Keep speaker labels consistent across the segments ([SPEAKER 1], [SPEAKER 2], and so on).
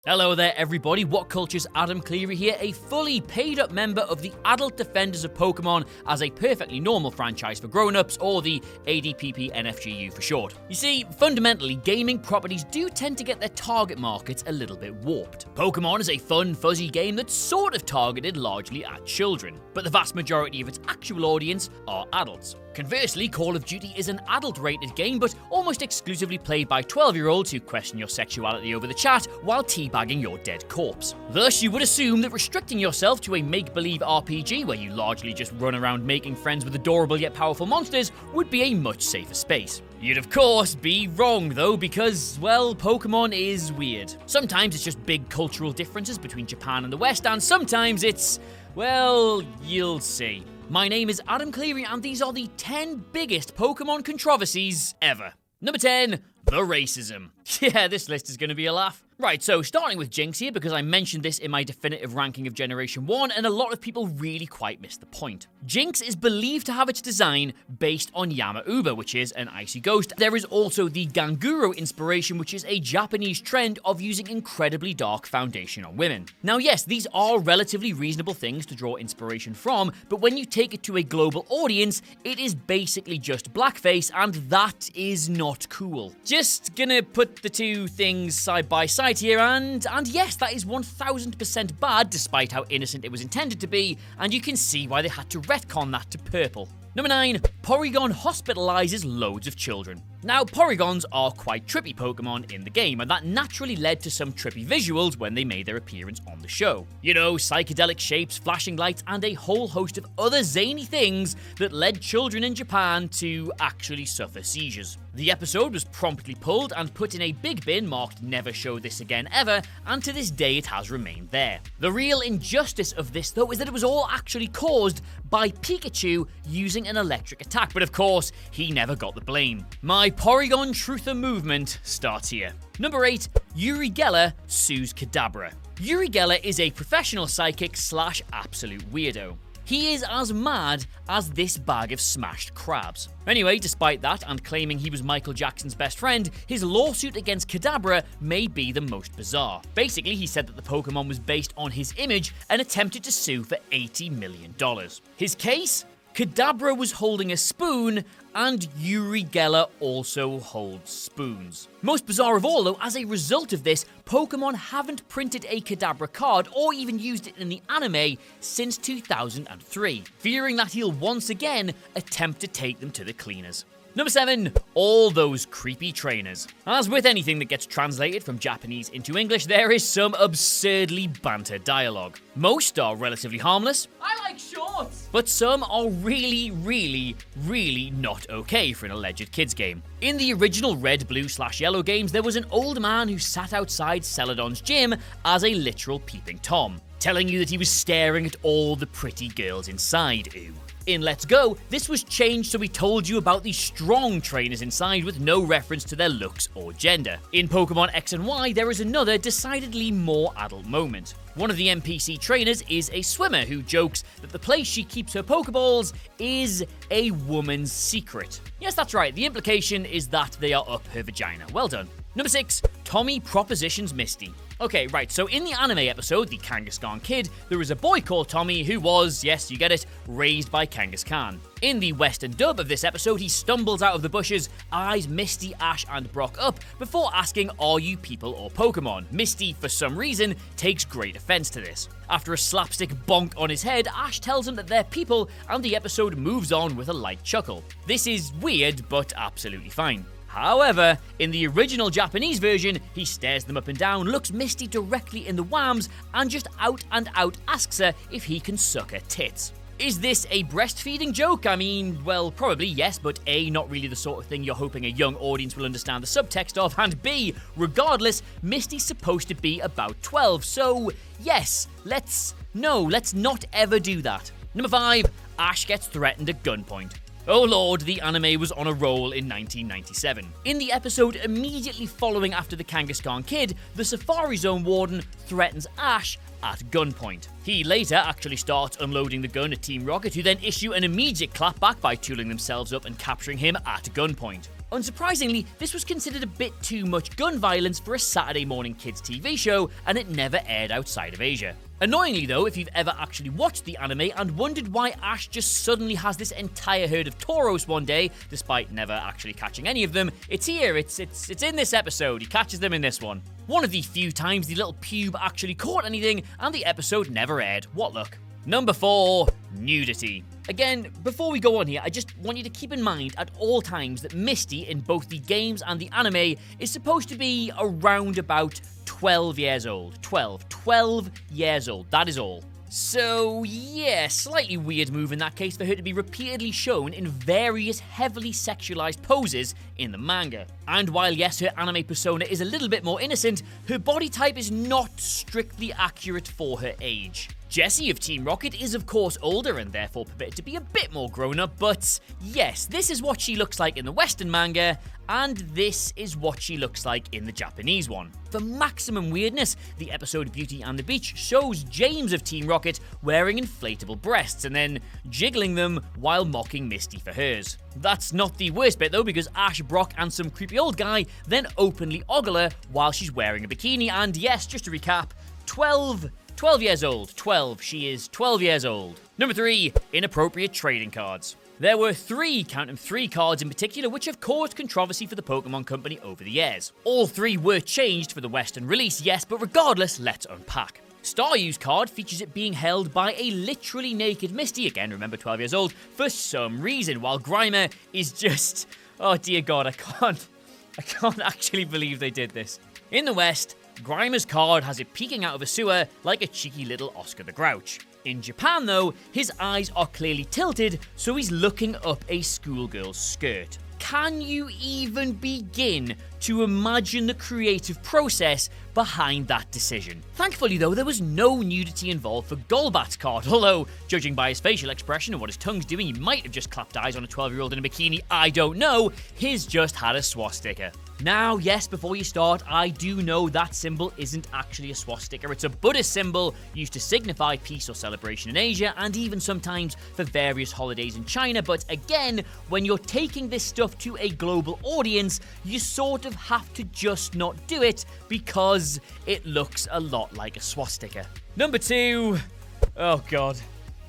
[SPEAKER 1] Hello there everybody, WhatCulture's Adam Cleary here, a fully paid up member of the Adult Defenders of Pokémon as a perfectly normal franchise for grown-ups, or the ADPP NFGU for short. You see, fundamentally, gaming properties do tend to get their target markets a little bit warped. Pokémon is a fun, fuzzy game that's sort of targeted largely at children, but the vast majority of its actual audience are adults. Conversely, Call of Duty is an adult-rated game, but almost exclusively played by 12-year-olds who question your sexuality over the chat while teabagging your dead corpse. Thus, you would assume that restricting yourself to a make-believe RPG where you largely just run around making friends with adorable yet powerful monsters would be a much safer space. You'd of course be wrong though, because, well, Pokémon is weird. Sometimes it's just big cultural differences between Japan and the West, and sometimes it's, well, you'll see. My name is Adam Cleary, and these are the 10 biggest Pokémon controversies ever. Number 10, the racism. Yeah, this list is going to be a laugh. Right, so starting with Jinx here, because I mentioned this in my definitive ranking of Generation 1, and a lot of people really quite missed the point. Jinx is believed to have its design based on Yama-Uba, which is an icy ghost. There is also the Ganguro inspiration, which is a Japanese trend of using incredibly dark foundation on women. Now yes, these are relatively reasonable things to draw inspiration from, but when you take it to a global audience, it is basically just blackface, and that is not cool. Just gonna put the two things side by side here, and yes, that is 1000% bad, despite how innocent it was intended to be, and you can see why they had to retcon that to purple. Number 9, Porygon hospitalizes loads of children. Now, Porygons are quite trippy Pokemon in the game, and that naturally led to some trippy visuals when they made their appearance on the show. You know, psychedelic shapes, flashing lights, and a whole host of other zany things that led children in Japan to actually suffer seizures. The episode was promptly pulled and put in a big bin marked "Never Show This Again Ever," and to this day it has remained there. The real injustice of this, though, is that it was all actually caused by Pikachu using an electric attack, but of course, he never got the blame. My Porygon Truther movement starts here. Number 8, Uri Geller sues Cadabra. Uri Geller is a professional psychic / absolute weirdo. He is as mad as this bag of smashed crabs. Anyway, despite that, and claiming he was Michael Jackson's best friend, his lawsuit against Cadabra may be the most bizarre. Basically, he said that the Pokemon was based on his image and attempted to sue for $80 million. His case? Cadabra was holding a spoon, and Uri Geller also holds spoons. Most bizarre of all though, as a result of this, Pokemon haven't printed a Cadabra card or even used it in the anime since 2003, fearing that he'll once again attempt to take them to the cleaners. Number 7, all those creepy trainers. As with anything that gets translated from Japanese into English, there is some absurdly banter dialogue. Most are relatively harmless. I like shorts! But some are really not okay for an alleged kids game. In the original Red, Blue / Yellow games, there was an old man who sat outside Celadon's gym as a literal peeping Tom, telling you that he was staring at all the pretty girls inside, ooh. In Let's Go, this was changed so we told you about the strong trainers inside with no reference to their looks or gender. In Pokemon X and Y, there is another decidedly more adult moment. One of the NPC trainers is a swimmer who jokes that the place she keeps her Pokeballs is a woman's secret. Yes, that's right, the implication is that they are up her vagina. Well done. Number 6, Tommy propositions Misty. Okay, right, so in the anime episode, The Kangaskhan Kid, there is a boy called Tommy who was, yes, you get it, raised by Kangaskhan. In the Western dub of this episode, he stumbles out of the bushes, eyes Misty, Ash, and Brock up before asking, "Are you people or Pokemon?" Misty, for some reason, takes great offense to this. After a slapstick bonk on his head, Ash tells him that they're people, and the episode moves on with a light chuckle. This is weird, but absolutely fine. However, in the original Japanese version, he stares them up and down, looks Misty directly in the whams, and just out and out asks her if he can suck her tits. Is this a breastfeeding joke? I mean, well, probably yes, but A, not really the sort of thing you're hoping a young audience will understand the subtext of, and B, regardless, Misty's supposed to be about 12, so yes, let's not ever do that. Number 5, Ash gets threatened at gunpoint. Oh lord, the anime was on a roll in 1997. In the episode immediately following after the Kangaskhan Kid, the Safari Zone warden threatens Ash at gunpoint. He later actually starts unloading the gun at Team Rocket, who then issue an immediate clapback by tooling themselves up and capturing him at gunpoint. Unsurprisingly, this was considered a bit too much gun violence for a Saturday morning kids TV show, and it never aired outside of Asia. Annoyingly though, if you've ever actually watched the anime and wondered why Ash just suddenly has this entire herd of Tauros one day, despite never actually catching any of them, it's here, it's in this episode, he catches them in this one. One of the few times the little pube actually caught anything, and the episode never aired. What luck. Number 4, nudity. Again, before we go on here, I just want you to keep in mind at all times that Misty in both the games and the anime is supposed to be around about 12 years old. 12 years old, that is all. So yeah, slightly weird move in that case for her to be repeatedly shown in various heavily sexualized poses in the manga. And while yes, her anime persona is a little bit more innocent, her body type is not strictly accurate for her age. Jessie of Team Rocket is of course older and therefore permitted to be a bit more grown up, but yes, this is what she looks like in the Western manga, and this is what she looks like in the Japanese one. For maximum weirdness, the episode Beauty and the Beach shows James of Team Rocket wearing inflatable breasts and then jiggling them while mocking Misty for hers. That's not the worst bit though, because Ash, Brock and some creepy old guy then openly ogle her while she's wearing a bikini, and yes, just to recap, 12 years old. 12. She is 12 years old. Number 3, inappropriate trading cards. There were 3 cards in particular which have caused controversy for the Pokemon Company over the years. All 3 were changed for the Western release, yes, but regardless, let's unpack. Staryu's card features it being held by a literally naked Misty, again remember 12 years old, for some reason, while Grimer is just... oh dear god, I can't actually believe they did this. In the West, Grimer's card has it peeking out of a sewer like a cheeky little Oscar the Grouch. In Japan though, his eyes are clearly tilted, so he's looking up a schoolgirl's skirt. Can you even begin to imagine the creative process behind that decision? Thankfully though, there was no nudity involved for Golbat's card, although, judging by his facial expression and what his tongue's doing, he might have just clapped eyes on a 12-year-old in a bikini, I don't know. His just had a swastika. Now, yes, before you start, I do know that symbol isn't actually a swastika. It's a Buddhist symbol used to signify peace or celebration in Asia, and even sometimes for various holidays in China. But again, when you're taking this stuff to a global audience, you sort of have to just not do it because it looks a lot like a swastika. Number 2, oh god.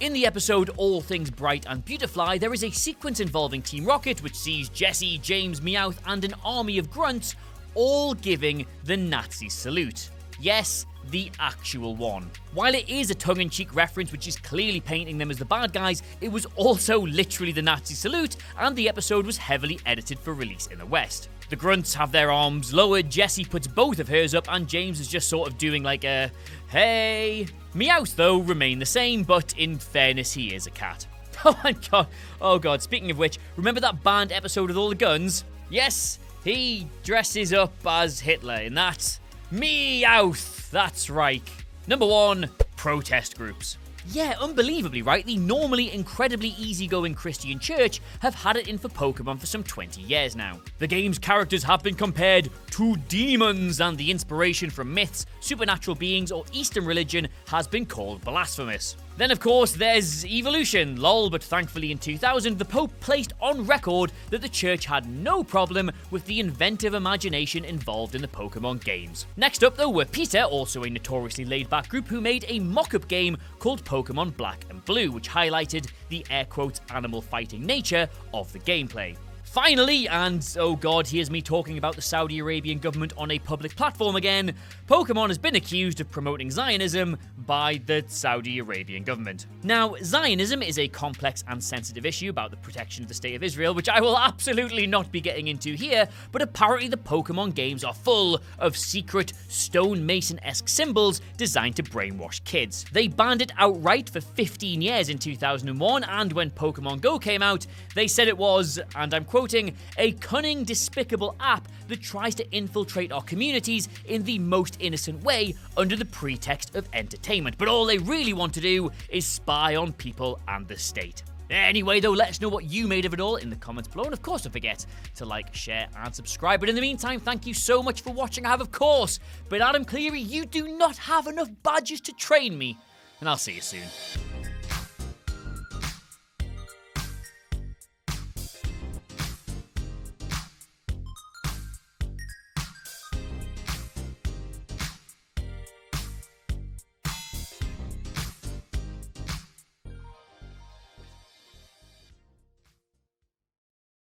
[SPEAKER 1] In the episode All Things Bright and Beautifly, there is a sequence involving Team Rocket which sees Jessie, James, Meowth and an army of grunts all giving the Nazi salute. Yes, the actual one. While it is a tongue-in-cheek reference which is clearly painting them as the bad guys, it was also literally the Nazi salute, and the episode was heavily edited for release in the West. The grunts have their arms lowered, Jessie puts both of hers up, and James is just sort of doing like a, hey. Meowth though remain the same, but in fairness he is a cat. Oh my god, oh god, speaking of which, remember that banned episode with all the guns? Yes, he dresses up as Hitler in that. Meowth, that's right. Number 1, protest groups. Yeah, unbelievably right, the normally incredibly easygoing Christian church have had it in for Pokemon for some 20 years now. The game's characters have been compared to demons, and the inspiration from myths, supernatural beings, or Eastern religion has been called blasphemous. Then of course there's evolution, lol, but thankfully in 2000 the Pope placed on record that the church had no problem with the inventive imagination involved in the Pokemon games. Next up though were PETA, also a notoriously laid-back group, who made a mock-up game called Pokemon Black and Blue, which highlighted the air quotes animal fighting nature of the gameplay. Finally, and oh god, here's me talking about the Saudi Arabian government on a public platform again, Pokemon has been accused of promoting Zionism by the Saudi Arabian government. Now, Zionism is a complex and sensitive issue about the protection of the state of Israel, which I will absolutely not be getting into here, but apparently the Pokemon games are full of secret stonemason-esque symbols designed to brainwash kids. They banned it outright for 15 years in 2001, and when Pokemon Go came out, they said it was, and I'm quoting, a cunning, despicable app that tries to infiltrate our communities in the most innocent way under the pretext of entertainment. But all they really want to do is spy on people and the state. Anyway, though, let us know what you made of it all in the comments below. And of course, don't forget to like, share, and subscribe. But in the meantime, thank you so much for watching. I have, of course, been Adam Cleary. You do not have enough badges to train me. And I'll see you soon.